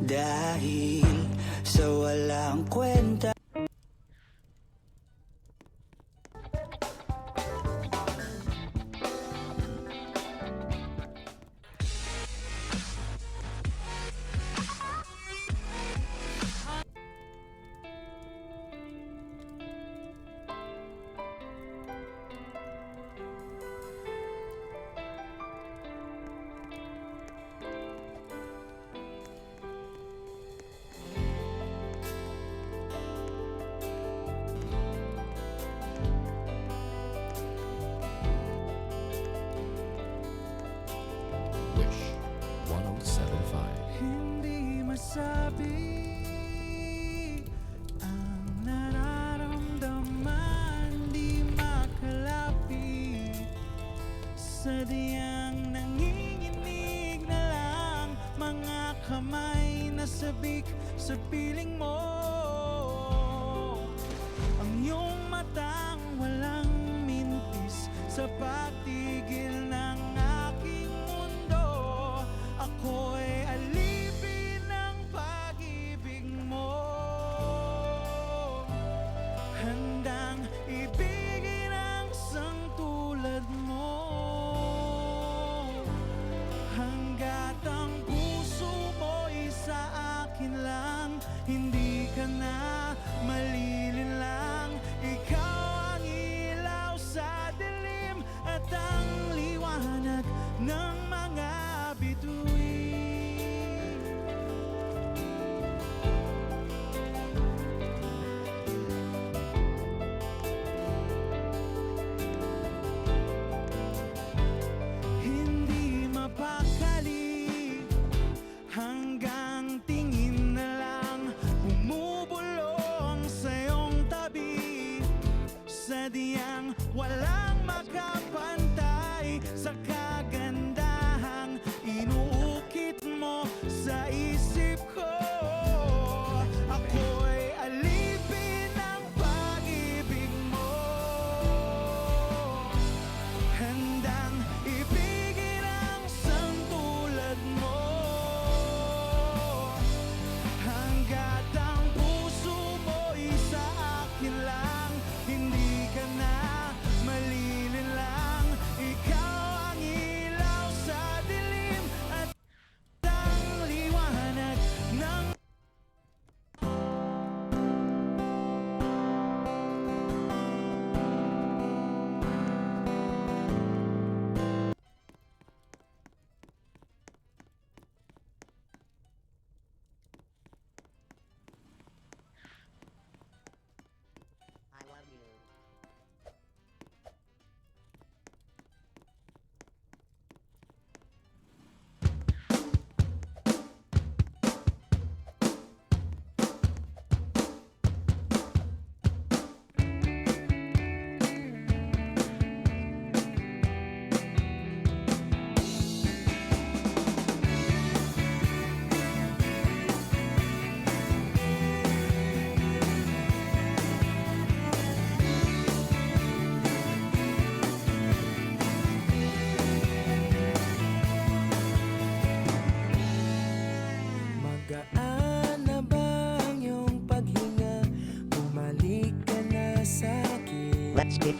Dahil sa walang kwenta. Wish 1075. Hindi masabi ang nararamdaman, di makalapit. Sadyang nanginginig na lang mga kamay na sabik sa piling mo. Ang iyong matang walang mintis sa patigil ng aking mundo. Ako'y alipin ng pag-ibig mo, handang ibigin ang sangtulad mo. Hanggat ang puso mo'y sa akin lang, hindi ka na malilinlang. Ikaw ang ilaw sa dilim at ang liwanag ng mga bituin. Hindi mapakali hanggang tingin na lang bumubulong sa iyong tabi. Sadyang walang makapantay sa kagandahang inuukit mo sa isip ko. Ako'y alipin ng pag-ibig mo, handang ibigin ang sangtulad mo. Hanggat ang puso mo'y sa akin lang, hindi ka na malilinlang. Ikaw ang ilaw sa dilim at ang liwanag ng I love you. magaan na ba ang iyong paghinga? Bumalik ka na sa akin. Let's get